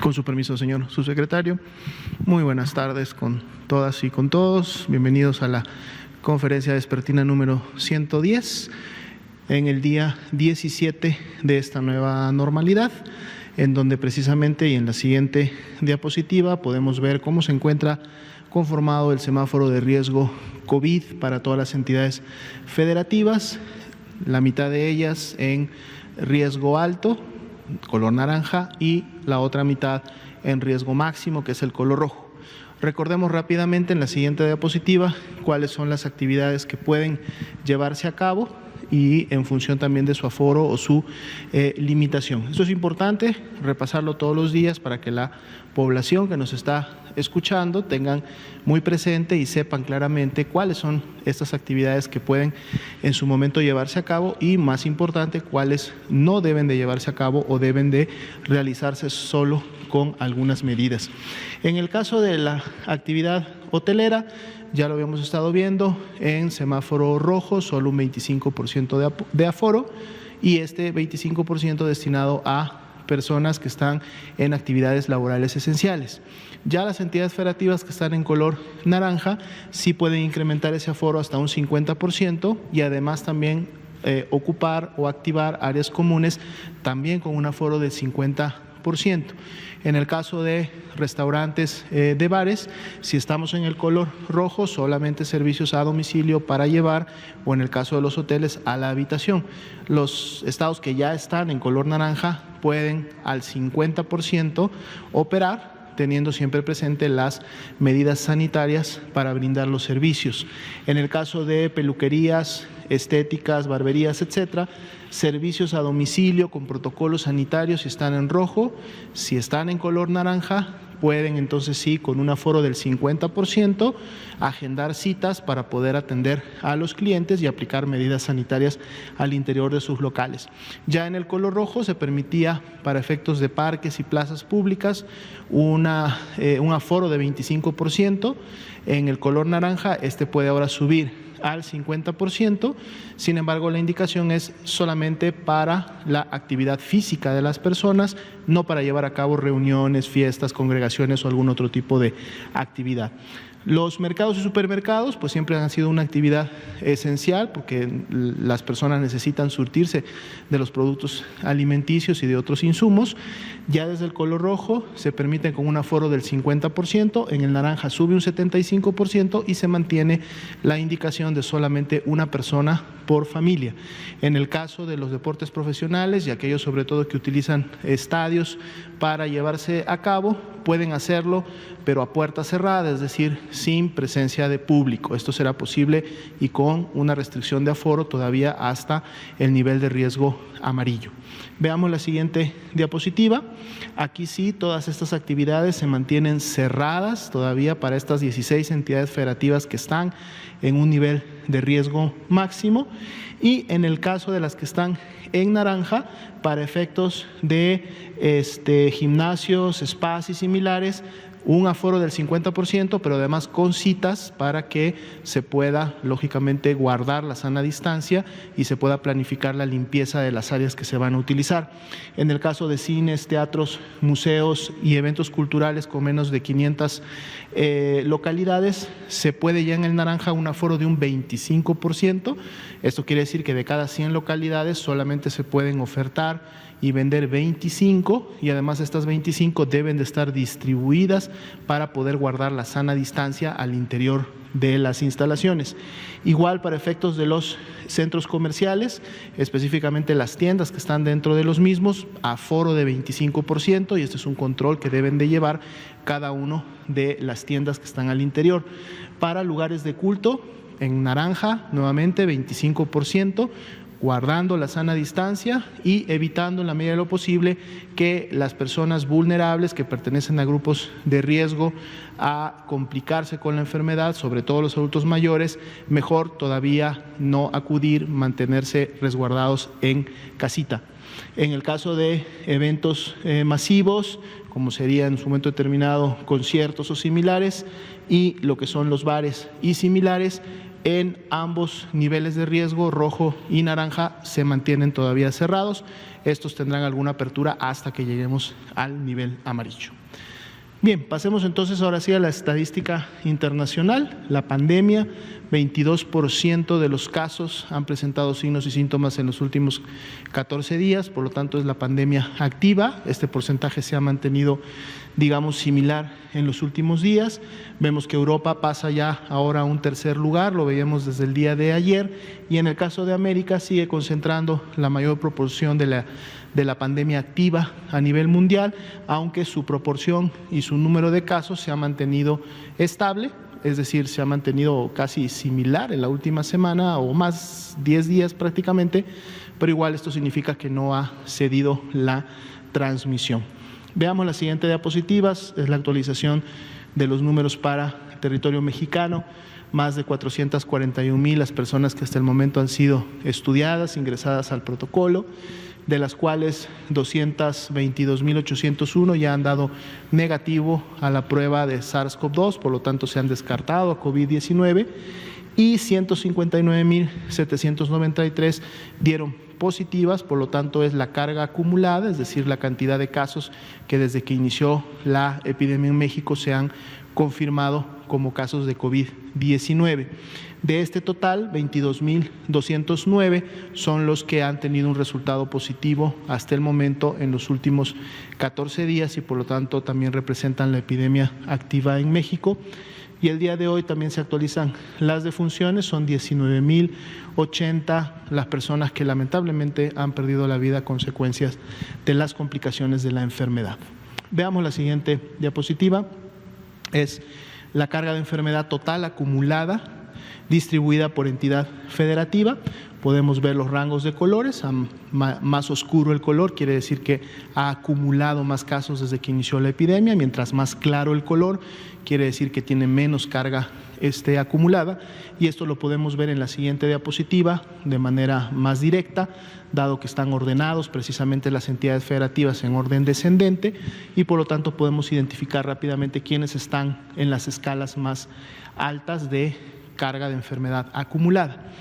Con su permiso, señor subsecretario. Muy buenas tardes con todas y con todos. Bienvenidos a la conferencia vespertina número 110 en el día 17 de esta nueva normalidad, en donde precisamente y en la siguiente diapositiva podemos ver cómo se encuentra conformado el semáforo de riesgo COVID para todas las entidades federativas, la mitad de ellas en riesgo alto, color naranja, y la otra mitad en riesgo máximo, que es el color rojo. Recordemos rápidamente en la siguiente diapositiva cuáles son las actividades que pueden llevarse a cabo y en función también de su aforo o su limitación. Esto es importante, repasarlo todos los días para que la población que nos está escuchando tengan muy presente y sepan claramente cuáles son estas actividades que pueden en su momento llevarse a cabo y, más importante, cuáles no deben de llevarse a cabo o deben de realizarse solo con algunas medidas. En el caso de la actividad hotelera, ya lo habíamos estado viendo, en semáforo rojo, solo un 25% de aforo, y este 25% destinado a personas que están en actividades laborales esenciales. Ya las entidades federativas que están en color naranja sí pueden incrementar ese aforo hasta un 50% y además también ocupar o activar áreas comunes también con un aforo del 50%. En el caso de restaurantes de bares, si estamos en el color rojo, solamente servicios a domicilio para llevar, o en el caso de los hoteles, a la habitación. Los estados que ya están en color naranja pueden al 50% operar, teniendo siempre presente las medidas sanitarias para brindar los servicios. En el caso de peluquerías, estéticas, barberías, etcétera, servicios a domicilio con protocolos sanitarios si están en rojo. Si están en color naranja, pueden entonces sí, con un aforo del 50%, agendar citas para poder atender a los clientes y aplicar medidas sanitarias al interior de sus locales. Ya en el color rojo se permitía para efectos de parques y plazas públicas un aforo de 25%. En el color naranja este puede ahora subir al 50%, sin embargo la indicación es solamente para la actividad física de las personas, no para llevar a cabo reuniones, fiestas, congregaciones o algún otro tipo de actividad. Los mercados y supermercados pues siempre han sido una actividad esencial porque las personas necesitan surtirse de los productos alimenticios y de otros insumos. Ya desde el color rojo se permite con un aforo del 50%, en el naranja sube un 75% y se mantiene la indicación de solamente una persona por familia. En el caso de los deportes profesionales y aquellos sobre todo que utilizan estadios para llevarse a cabo, pueden hacerlo pero a puerta cerrada, es decir, sin presencia de público. Esto será posible y con una restricción de aforo todavía hasta el nivel de riesgo amarillo. Veamos la siguiente diapositiva. Aquí sí, todas estas actividades se mantienen cerradas todavía para estas 16 entidades federativas que están en un nivel de riesgo máximo, y en el caso de las que están en naranja, para efectos de gimnasios, spas y similares, un aforo del 50%, pero además con citas para que se pueda, lógicamente, guardar la sana distancia y se pueda planificar la limpieza de las áreas que se van a utilizar. En el caso de cines, teatros, museos y eventos culturales con menos de 500 localidades, se puede ya en el naranja un aforo de un 25%. Esto quiere decir que de cada 100 localidades solamente se pueden ofertar y vender 25, y además estas 25 deben de estar distribuidas para poder guardar la sana distancia al interior de las instalaciones. Igual para efectos de los centros comerciales, específicamente las tiendas que están dentro de los mismos, aforo de 25%, y este es un control que deben de llevar cada uno de las tiendas que están al interior. Para lugares de culto, en naranja, nuevamente 25%, guardando la sana distancia y evitando en la medida de lo posible que las personas vulnerables que pertenecen a grupos de riesgo a complicarse con la enfermedad, sobre todo los adultos mayores, mejor todavía no acudir, mantenerse resguardados en casita. En el caso de eventos masivos, como sería en su momento determinado conciertos o similares, y lo que son los bares y similares, En ambos niveles de riesgo, rojo y naranja, se mantienen todavía cerrados. Estos tendrán alguna apertura hasta que lleguemos al nivel amarillo. Bien, pasemos entonces ahora sí a la estadística internacional. La pandemia, 22% de los casos han presentado signos y síntomas en los últimos 14 días, por lo tanto es la pandemia activa. Este porcentaje se ha mantenido, digamos, similar en los últimos días. Vemos que Europa pasa ya ahora a un tercer lugar, lo veíamos desde el día de ayer, y en el caso de América sigue concentrando la mayor proporción de la pandemia activa a nivel mundial, aunque su proporción y su número de casos se ha mantenido estable, es decir, se ha mantenido casi similar en la última semana o más 10 días prácticamente, pero igual esto significa que no ha cedido la transmisión. Veamos la siguiente diapositiva, es la actualización de los números para el territorio mexicano. Más de 441,000 las personas que hasta el momento han sido estudiadas, ingresadas al protocolo, de las cuales 222,801 ya han dado negativo a la prueba de SARS-CoV-2, por lo tanto se han descartado a COVID-19, y 159,793 dieron positivas, por lo tanto es la carga acumulada, es decir, la cantidad de casos que desde que inició la epidemia en México se han confirmado como casos de COVID-19. De este total, 22,209 son los que han tenido un resultado positivo hasta el momento en los últimos 14 días y por lo tanto también representan la epidemia activa en México. Y el día de hoy también se actualizan las defunciones, son 19,080 las personas que lamentablemente han perdido la vida a consecuencias de las complicaciones de la enfermedad. Veamos la siguiente diapositiva, es la carga de enfermedad total acumulada distribuida por entidad federativa. Podemos ver los rangos de colores, más oscuro el color quiere decir que ha acumulado más casos desde que inició la epidemia, mientras más claro el color quiere decir que tiene menos carga acumulada, y esto lo podemos ver en la siguiente diapositiva de manera más directa, dado que están ordenados precisamente las entidades federativas en orden descendente y por lo tanto podemos identificar rápidamente quiénes están en las escalas más altas de carga de enfermedad acumulada.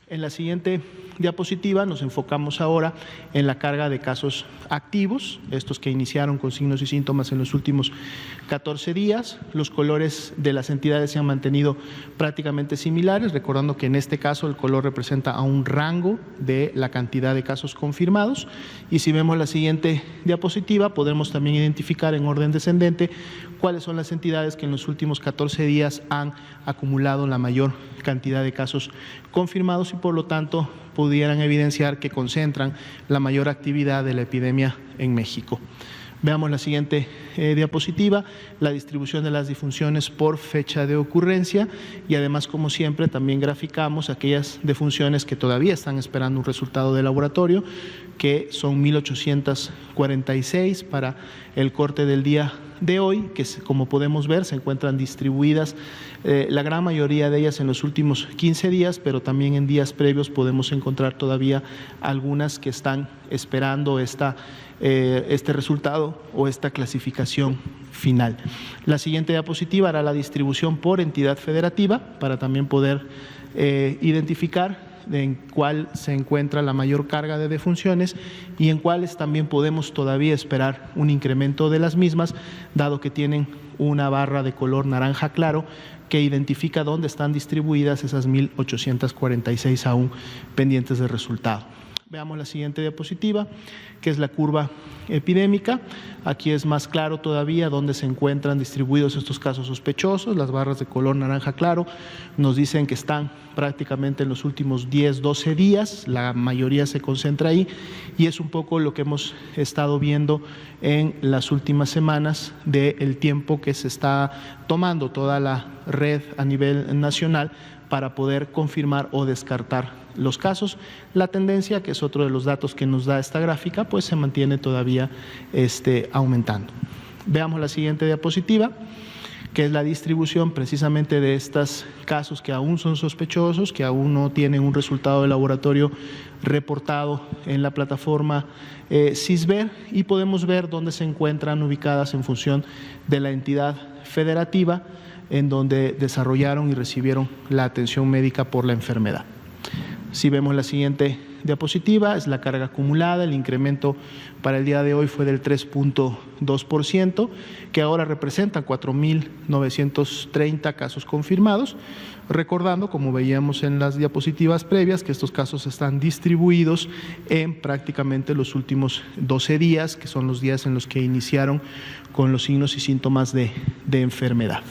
En la siguiente diapositiva nos enfocamos ahora en la carga de casos activos, estos que iniciaron con signos y síntomas en los últimos 14 días. Los colores de las entidades se han mantenido prácticamente similares, recordando que en este caso el color representa a un rango de la cantidad de casos confirmados. Y si vemos la siguiente diapositiva, podemos también identificar en orden descendente cuáles son las entidades que en los últimos 14 días han acumulado la mayor cantidad de casos confirmados y por lo tanto pudieran evidenciar que concentran la mayor actividad de la epidemia en México. Veamos la siguiente diapositiva, la distribución de las defunciones por fecha de ocurrencia y además, como siempre, también graficamos aquellas defunciones que todavía están esperando un resultado de laboratorio, que son 1,846 para el corte del día de hoy, que como podemos ver se encuentran distribuidas la gran mayoría de ellas en los últimos 15 días, pero también en días previos podemos encontrar todavía algunas que están esperando este resultado o esta clasificación final. La siguiente diapositiva hará la distribución por entidad federativa para también poder identificar en cuál se encuentra la mayor carga de defunciones y en cuáles también podemos todavía esperar un incremento de las mismas, dado que tienen una barra de color naranja claro que identifica dónde están distribuidas esas 1,846 aún pendientes de resultado. Veamos la siguiente diapositiva, que es la curva epidémica. Aquí es más claro todavía dónde se encuentran distribuidos estos casos sospechosos. Las barras de color naranja claro nos dicen que están prácticamente en los últimos 10, 12 días. La mayoría se concentra ahí y es un poco lo que hemos estado viendo en las últimas semanas del tiempo que se está tomando toda la red a nivel nacional para poder confirmar o descartar los casos. La tendencia, que es otro de los datos que nos da esta gráfica, pues se mantiene todavía aumentando. Veamos la siguiente diapositiva, que es la distribución precisamente de estos casos que aún son sospechosos, que aún no tienen un resultado de laboratorio reportado en la plataforma CISVER, y podemos ver dónde se encuentran ubicadas en función de la entidad federativa en donde desarrollaron y recibieron la atención médica por la enfermedad. Si vemos la siguiente diapositiva, es la carga acumulada. El incremento para el día de hoy fue del 3.2%, que ahora representa 4.930 casos confirmados, recordando, como veíamos en las diapositivas previas, que estos casos están distribuidos en prácticamente los últimos 12 días, que son los días en los que iniciaron con los signos y síntomas de enfermedad.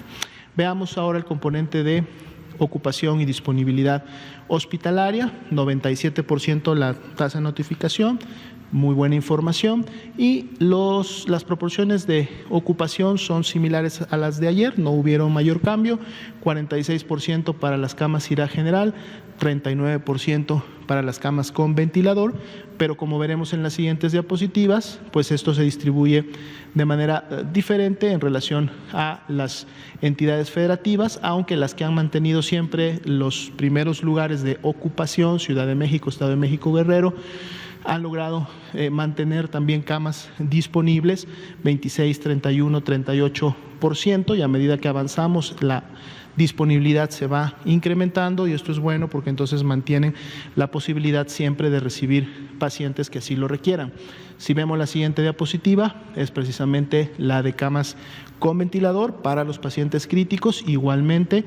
Veamos ahora el componente de ocupación y disponibilidad hospitalaria, 97% la tasa de notificación, muy buena información, y las proporciones de ocupación son similares a las de ayer, no hubieron mayor cambio, 46% para las camas IRA general, 39% para las camas con ventilador, pero como veremos en las siguientes diapositivas, pues esto se distribuye de manera diferente en relación a las entidades federativas, aunque las que han mantenido siempre los primeros lugares de ocupación, Ciudad de México, Estado de México, Guerrero, han logrado mantener también camas disponibles, 26, 31, 38%, y a medida que avanzamos la disponibilidad se va incrementando, y esto es bueno porque entonces mantienen la posibilidad siempre de recibir pacientes que así lo requieran. Si vemos la siguiente diapositiva, es precisamente la de camas con ventilador para los pacientes críticos, igualmente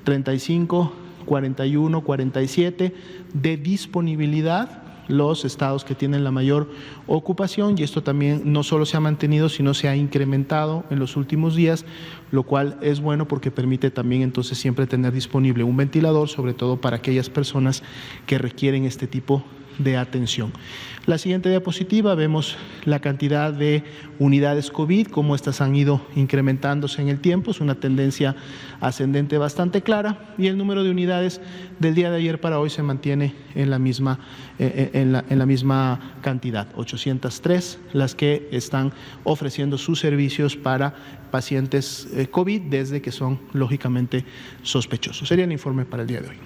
35, 41, 47 de disponibilidad, los estados que tienen la mayor ocupación, y esto también no solo se ha mantenido, sino se ha incrementado en los últimos días, lo cual es bueno porque permite también entonces siempre tener disponible un ventilador, sobre todo para aquellas personas que requieren este tipo de atención. La siguiente diapositiva vemos la cantidad de unidades COVID, cómo estas han ido incrementándose en el tiempo, es una tendencia ascendente bastante clara, y el número de unidades del día de ayer para hoy se mantiene en la misma cantidad, 803 las que están ofreciendo sus servicios para pacientes COVID desde que son lógicamente sospechosos. Sería el informe para el día de hoy.